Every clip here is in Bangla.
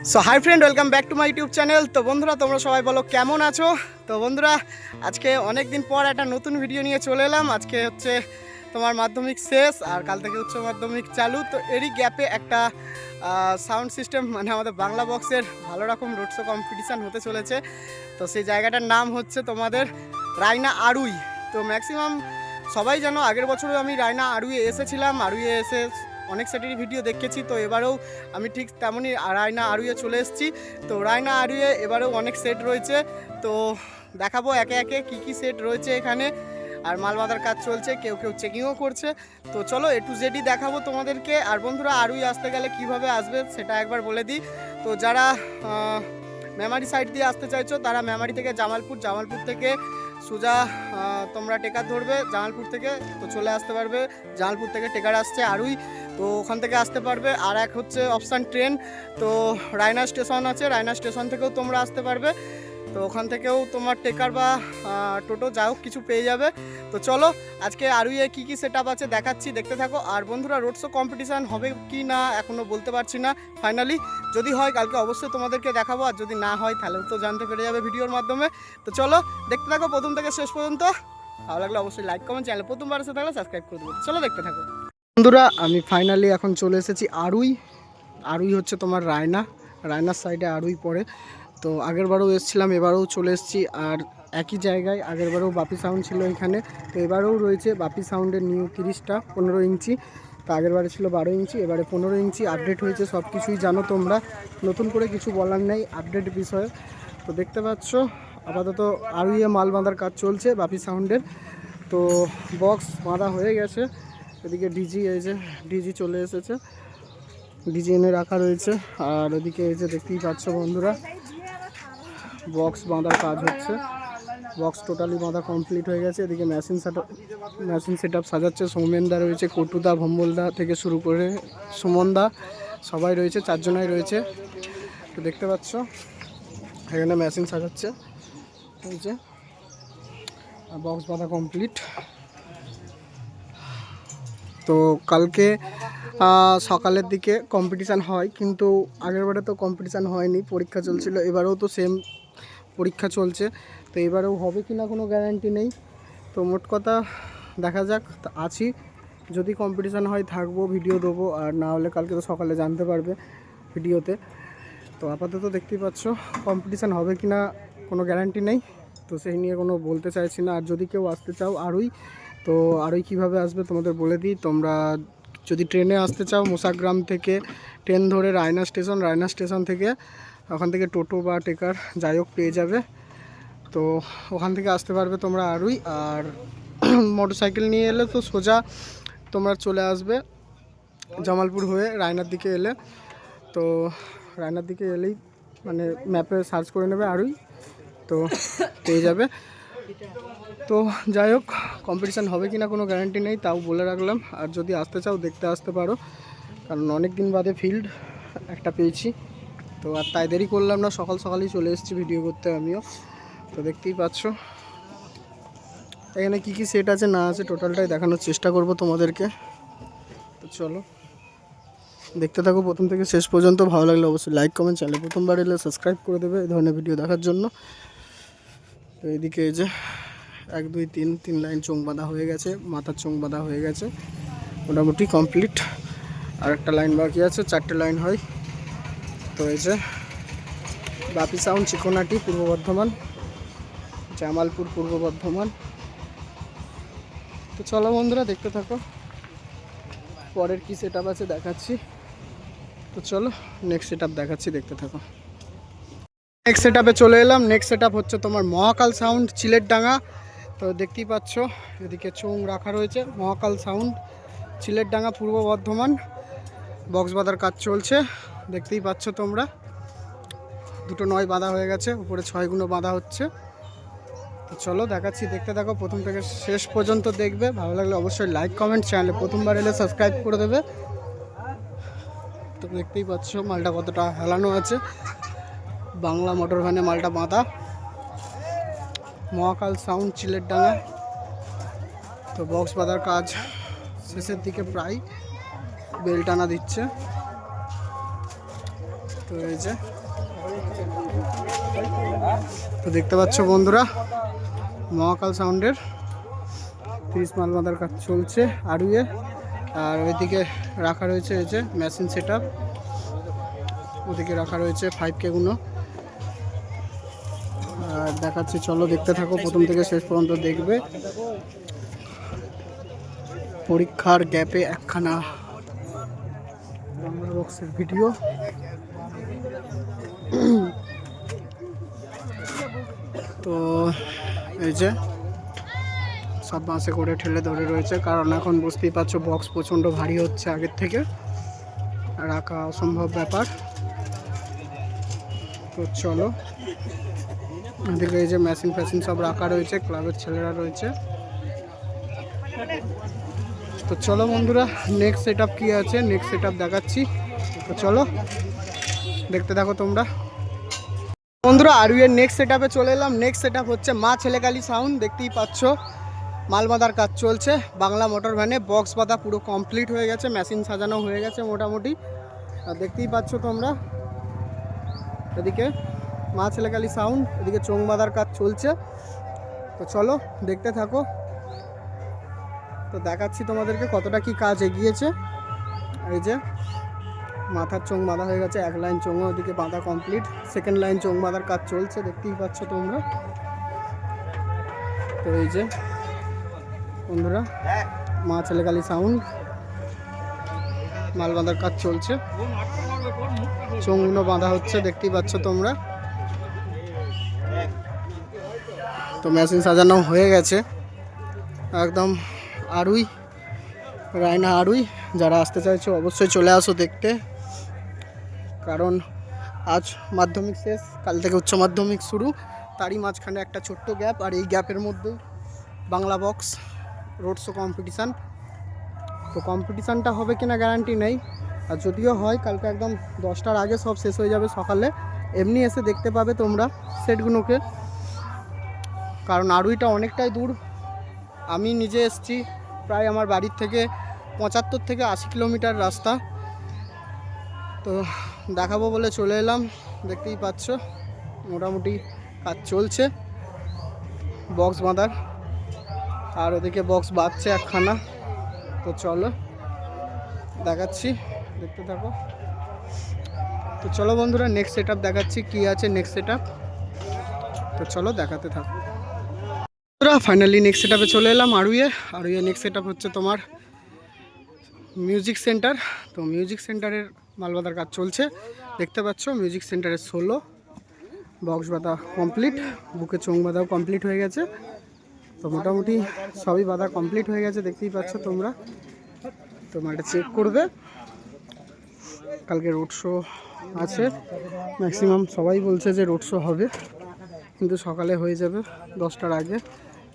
So hi friend, welcome back to my YouTube channel. তো বন্ধুরা, তোমরা সবাই বলো কেমন আছো। তো বন্ধুরা, আজকে অনেক দিন পর একটা নতুন ভিডিও নিয়ে চলে এলাম। আজকে হচ্ছে তোমার মাধ্যমিক শেষ আর কাল থেকে উচ্চ মাধ্যমিক চালু। তো এরই গ্যাপে একটা সাউন্ড সিস্টেম মানে আমাদের বাংলা বক্সের ভালো রকম রোড শো কম্পিটিশান হতে চলেছে। তো সেই জায়গাটার নাম হচ্ছে তোমাদের রায়না আড়ুই। তো ম্যাক্সিমাম সবাই জানো, আগের বছরও আমি রায়না আড়ুইয়ে এসেছিলাম। আড়ুইয়ে এসে অনেক সেটেরই ভিডিও দেখেছি। তো এবারেও আমি ঠিক তেমনই রায়না আড়ুইয়ে চলে এসেছি। তো রায়না আড়ুইয়ে এবারেও অনেক সেট রয়েছে। তো দেখাবো একে একে কী কী সেট রয়েছে এখানে। আর মাল বাঁধার কাজ চলছে, কেউ কেউ চেকিংও করছে। তো চলো এ টু জেডই দেখাবো তোমাদেরকে। আর বন্ধুরা, আড়ুই আসতে গেলে কিভাবে আসবে সেটা একবার বলে দিই। তো যারা মেমারি সাইড দিয়ে আসতে চাইছো তারা মেমারি থেকে জামালপুর থেকে সোজা তোমরা টেকার ধরবে জামালপুর থেকে। তো চলে আসতে পারবে, জামালপুর থেকে টেকার আসছে আড়ুই, তো ওখান থেকে আসতে পারবে। আর এক হচ্ছে অপশান ট্রেন। তো রায়না স্টেশন আছে, রায়না স্টেশন থেকেও তোমরা আসতে পারবে। তো ওখান থেকেও তোমার টেকার বা টোটো যা হোক কিছু পেয়ে যাবে। তো চলো আজকে আরুইয়ে কী কী সেট আপ আছে দেখাচ্ছি, দেখতে থাকো। আর বন্ধুরা, রোড শো কম্পিটিশান হবে কি না এখনও বলতে পারছি না ফাইনালি। যদি হয় কালকে অবশ্যই তোমাদেরকে দেখাবো, আর যদি না হয় তাহলেও তো জানতে পেরে যাবে ভিডিওর মাধ্যমে। তো চলো দেখতে থাকো প্রথম থেকে শেষ পর্যন্ত। ভালো লাগলে অবশ্যই লাইক কমেন্ট, চ্যানেল প্রথমবার এসে থাকলে সাবস্ক্রাইব করে দেবো। চলো দেখতে থাকো বন্ধুরা। আমি ফাইনালি এখন চলে এসেছি আড়ুই। আড়ুই হচ্ছে তোমার রায়নার সাইডে আড়ুই পড়ে। তো আগেরবারও এসেছিলাম, এবারেও চলে এসেছি। আর একই জায়গায় আগেরবারেও বাপি সাউন্ড ছিল এখানে, তো এবারেও রয়েছে বাপি সাউন্ডের নিউ 30টা 15 ইঞ্চি। তো আগেরবারে ছিল 12 ইঞ্চি, এবারে 15 ইঞ্চি আপডেট হয়েছে। সব কিছুই জানো তোমরা, নতুন করে কিছু বলার নেই আপডেট বিষয়ে। তো দেখতে পাচ্ছ আপাতত আড়ুইয়ে মাল বাঁধার কাজ চলছে বাপি সাউন্ডের। তো বক্স বাঁধা হয়ে গেছে। এদিকে ডিজি, এই যে ডিজি চলে এসেছে, ডিজি এনে রাখা রয়েছে। আর ওদিকে এই যে দেখতেই পাচ্ছ বন্ধুরা, বক্স বাঁধার কাজ হচ্ছে। বক্স টোটালি বাঁধা কমপ্লিট হয়ে গেছে। এদিকে মেশিন সেট আপ সাজাচ্ছে। সৌমেনদা রয়েছে, কটুদা, ভম্বলদা থেকে শুরু করে সুমনদা সবাই রয়েছে, 4 জনাই রয়েছে। তো দেখতে পাচ্ছ এখানে মেশিন সাজাচ্ছে, হয়েছে বক্স বাঁধা কমপ্লিট। তো কালকে সকালের দিকে কম্পিটিশান হয়, কিন্তু আগেরবারে তো কম্পিটিশান হয়নি, পরীক্ষা চলছিল। এবারেও তো সেম পরীক্ষা চলছে। তো এবারেও হবে কি না কোনো গ্যারান্টি নেই। তো মোট কথা দেখা যাক, আছি। যদি কম্পিটিশান হয় থাকবো, ভিডিও দেবো। আর না হলে কালকে তো সকালে জানতে পারবে ভিডিওতে। তো আপাতত দেখতেই পাচ্ছ কম্পিটিশান হবে কি না কোনো গ্যারান্টি নেই। তো সেই নিয়ে কোনো বলতে চাইছি না। আর যদি কেউ আসতে চাও আড়ুই, তো আড়ুই কীভাবে আসবে তোমাদের বলে দিই। তোমরা যদি ট্রেনে আসতে চাও মোসাগ্রাম থেকে ট্রেন ধরে রায়না স্টেশন থেকে ওখান থেকে টোটো বা টেকার যাই হোক পেয়ে যাবে। তো ওখান থেকে আসতে পারবে তোমরা আড়ুই। আর মোটরসাইকেল নিয়ে এলে তো সোজা তোমরা চলে আসবে জামালপুর হয়ে রায়নার দিকে এলে। তো রায়নার দিকে এলেই মানে ম্যাপে সার্চ করে নেবে আড়ুই, তো পেয়ে যাবে। তো যাই হোক, কম্পিটিশান হবে কি না কোনো গ্যারান্টি নেই, তাও বলে রাখলাম। আর যদি আসতে চাও দেখতে আসতে পারো, কারণ অনেক দিন বাদে ফিল্ড একটা পেয়েছি। তো আর তাই দেরি করলাম না, সকালই চলে এসেছি ভিডিও করতে আমিও। তো দেখতেই পাচ্ছ এখানে কি কি সেট আছে না আছে টোটালটাই দেখানোর চেষ্টা করব তোমাদেরকে। তো চলো দেখতে থাকো প্রথম থেকে শেষ পর্যন্ত। ভালো লাগলে অবশ্যই লাইক কমেন্ট, চ্যানেলে প্রথমবার এলে সাবস্ক্রাইব করে দেবে এই ধরনের ভিডিও দেখার জন্য। তো এইদিকে এই যে 1 2 3 লাইন চোং বাঁধা হয়ে গেছে, মাথার চোং বাঁধা হয়ে গেছে মোটামুটি কমপ্লিট। আর একটা লাইন বাকি আছে, 4টে লাইন হয়। তো এই যে বাপি সাউন্ড চিকোনাটি পূর্ব বর্ধমান, জামালপুর পূর্ব বর্ধমান। তো চলো বন্ধুরা দেখতে থাকো, পরের কি সেট আপ আছে দেখাচ্ছি। তো চলো নেক্সট সেট আপ দেখাচ্ছি, দেখতে থাকো। নেক্সট সেট আপে চলে এলাম। নেক্সট সেট আপ হচ্ছে তোমার মহাকাল সাউন্ড চিলেরডাঙ্গা। তো দেখতেই পাচ্ছ এদিকে চোং রাখা রয়েছে, মহাকাল সাউন্ড চিলেরডাঙ্গা পূর্ব বর্ধমান। বক্স বাঁধার কাজ চলছে, দেখতেই পাচ্ছ তোমরা। 2টো 9 বাঁধা হয়ে গেছে, উপরে 6 গুণ বাঁধা হচ্ছে। তো চলো দেখাচ্ছি, দেখতে থাকো প্রথম থেকে শেষ পর্যন্ত দেখবে। ভালো লাগলে অবশ্যই লাইক কমেন্ট, চ্যানেলে প্রথমবার এলে সাবস্ক্রাইব করে দেবে। তো দেখতেই পাচ্ছ মালটা কতটা হেলানো আছে, বাংলা মোটর ভ্যানে মালটা বাঁধা। মহাকাল সাউন্ড চিলেরডাঙ্গা। তো বক্স বাঁধার কাজ শেষের দিকে, প্রায় বেল টানা দিচ্ছে। তো এই যে তো দেখতে পাচ্ছ বন্ধুরা, মহাকাল সাউন্ডের 30 মাল বাঁধার কাজ চলছে আরুয়ে। আর ওইদিকে রাখা রয়েছে এই যে মেশিন সেট আপ, ওদিকে রাখা রয়েছে 5K গুলো। আর দেখাচ্ছি, চলো দেখতে থাকো, প্রথম থেকে শেষ পর্যন্ত দেখবে। পরীক্ষার গ্যাপে একখানা বাংলা বক্সের ভিডিও। তো এই যে সব বাসে করে ঠেলে ধরে রয়েছে, কারণ এখন বুঝতেই পারছো বক্স প্রচণ্ড ভারী হচ্ছে, আগের থেকে রাখা অসম্ভব ব্যাপার। তো চলো, এদিকে এই যে মেশিন ফ্যাশিন সব রাখা রয়েছে, ক্লাবের ছেলেরা রয়েছে। তো চলো বন্ধুরা, নেক্সট সেট আপ কী আছে, নেক্সট সেট আপ দেখাচ্ছি। তো চলো দেখতে থাকো তোমরা বন্ধুরা। আরুয়ের নেক্সট সেট আপে চলে এলাম। নেক্সট সেট আপ হচ্ছে মা ছেলেকালী সাউন্ড। দেখতেই পাচ্ছ মাল বাঁধার কাজ চলছে, বাংলা মোটর ভ্যানে বক্স বাঁধা পুরো কমপ্লিট হয়ে গেছে, মেশিন সাজানো হয়ে গেছে মোটামুটি। আর দেখতেই পাচ্ছ তোমরা, এদিকে মা ছেলেকালী সাউন্ড, এদিকে চোং বাঁধার কাজ চলছে। তো চলো দেখতে থাকো, তো দেখাচ্ছি তোমাদেরকে কতটা কি কাজ এগিয়েছে। এই যে মাথার চোং বাঁধা হয়ে গেছে, এক লাইন চোঙও ওদিকে বাঁধা কমপ্লিট, সেকেন্ড লাইন চোং বাঁধার কাজ চলছে, দেখতেই পাচ্ছ তোমরা। তো এই যে বন্ধুরা, মা ছেলেকালী সাউন্ড, মাল বাঁধার কাজ চলছে, চোঙগুলো বাঁধা হচ্ছে, দেখতেই পাচ্ছ তোমরা। তো মেশিন সাজানো হয়ে গেছে একদম। আরুই, রায়না আরুই, যারা আসতে চাইছো অবশ্যই চলে আসো দেখতে, কারণ আজ মাধ্যমিক শেষ, কাল থেকে উচ্চ মাধ্যমিক শুরু, তারই মাঝখানে একটা ছোট্ট গ্যাপ। আর এই গ্যাপের মধ্যেই Bangla box road show competition. তো কম্পিটিশানটা হবে কিনা গ্যারান্টি নেই, আর যদিও হয় কালকে একদম 10টার আগে সব শেষ হয়ে যাবে সকালে। এমনি এসে দেখতে পাবে তোমরা সেটগুলোকে, কারণ আরুইটা অনেকটাই দূর। আমি নিজে এসেছি, প্রায় আমার বাড়ির থেকে 75 থেকে 80 কিলোমিটার রাস্তা। তো দেখাবো বলে চলে এলাম, দেখতেই পাচ্ছ মোটামুটি কাজ চলছে বক্স বাঁধার, আর ওদিকে বক্স বাঁধছে একখানা। তো চলো দেখাচ্ছি, দেখতে থাকো। তো চলো বন্ধুরা, নেক্সট সেট আপ দেখাচ্ছি কী আছে নেক্সট সেট আপ। তো চলো দেখাতে থাকো বন্ধুরা। ফাইনালি নেক্সট সেট আপে চলে এলাম আরুয়ে। নেক্সট সেট আপ হচ্ছে তোমার মিউজিক সেন্টার। তো মিউজিক সেন্টারের মাল বাঁধার কাজ চলছে, দেখতে পাচ্ছ। মিউজিক সেন্টারের 16 বক্স বাঁধা কমপ্লিট, বুকে চোং বাঁধাও কমপ্লিট হয়ে গেছে। তো মোটামুটি সবই বাঁধা কমপ্লিট হয়ে গেছে, দেখতেই পাচ্ছ তোমরা। তোমরা এটা চেক করবে, কালকে রোড শো আছে, ম্যাক্সিমাম সবাই বলছে যে রোড শো হবে, কিন্তু সকালে হয়ে যাবে 10টার আগে,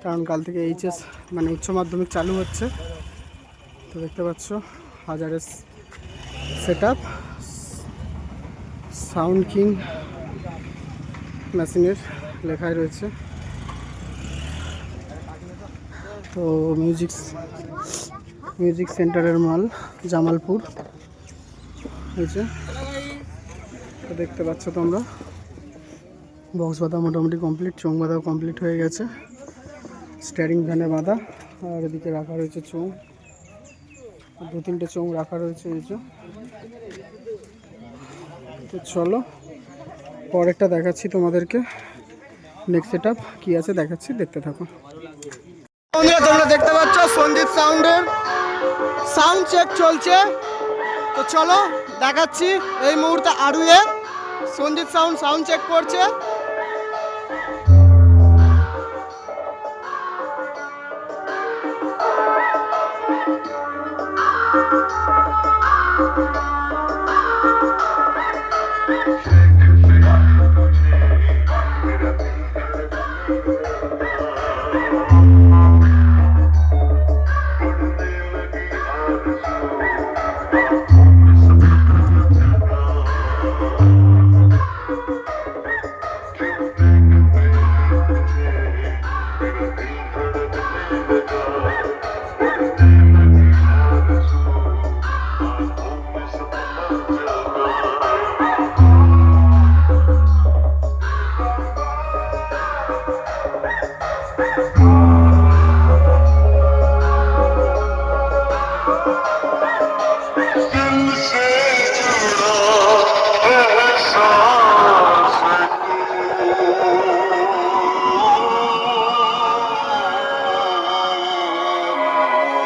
কারণ কাল থেকে এইচএস মানে উচ্চ মাধ্যমিক চালু হচ্ছে। তো দেখতে পাচ্ছ হাজারের সেট আপ, সাউন্ড কিং মেশিনের লেখাই রয়েছে। তো মিউজিক সেন্টারের মাল জামালপুর হয়েছে। তো দেখতে পাচ্ছ তোমরা, বক্স বাঁধা মোটামুটি কমপ্লিট, চোং বাঁধাও কমপ্লিট হয়ে গেছে, স্টিয়ারিং ফ্যানে বাঁধা। আর এদিকে রাখা রয়েছে চোং, 2-3টে চোং রাখা রয়েছে এই যে। তো চলো পরেরটা দেখাচ্ছি তোমাদেরকে, নেক্সট সেট আপ কী আছে দেখাচ্ছি, দেখতে থাকো বন্ধুরা। তোমরা দেখতে পাচ্ছ সন্দীপ সাউন্ডের সাউন্ড চেক চলছে। তো চলো দেখাচ্ছি, এই মুহূর্তে আরুয়ে সন্দীপ সাউন্ড চেক করছে।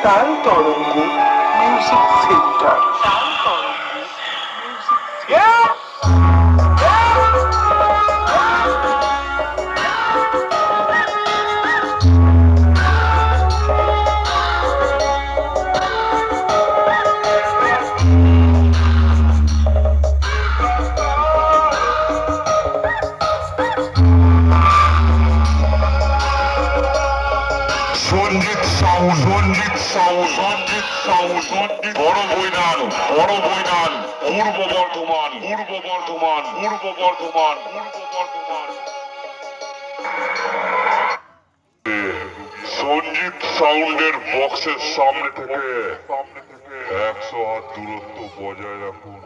তাল তরঙ্গ মিউজিক সেন্টার। তাল তরঙ্গ music centre. Sanjit sound, Sanjit sound, Sanjit sound, Sanjit বড় বৈনান, বড় বৈনান, পূর্ব বর্ধমান, পূর্ব বর্ধমান, পূর্ব বর্ধমান, পূর্ব বর্ধমান। সঞ্জিত সাউন্ডের বক্সের সামনে থেকে 100 হাত দূরত্ব বজায় রাখুন।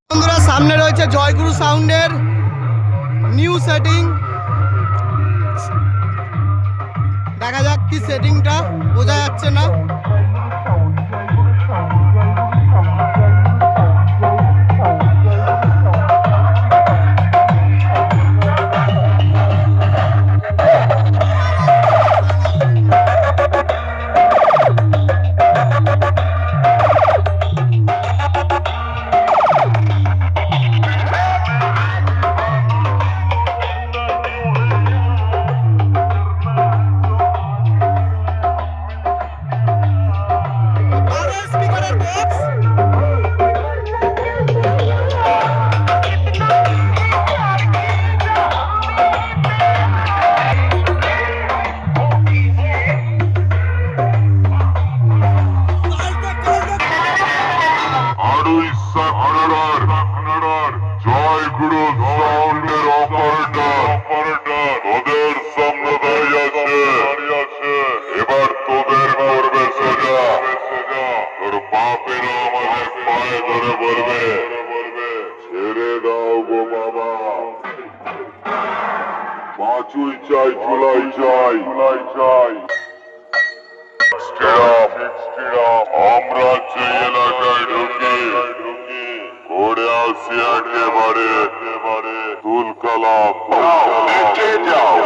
বন্ধুরা সামনে রয়েছে জয়গুরু সাউন্ডের নিউ সেটিং। দেখা যাক কি সেটিংটা, বোঝা যাচ্ছে না। জয়গুরু সাউন্ডের অপারেটর, তোদের সামনে দাঁড়িয়ে আছে। এবার তোদের করবে সোজা। তোর বাপেরা আমাদের পায়ে ধরে বলবে, ছেড়ে দাও গো বাবা, পাঁচুই চাই, চুলাই চাই, চুলাই চাই। আমরা যে এলাকায় ঢুকি ঘুরে আসি একেবারে তুলকালা, যাও।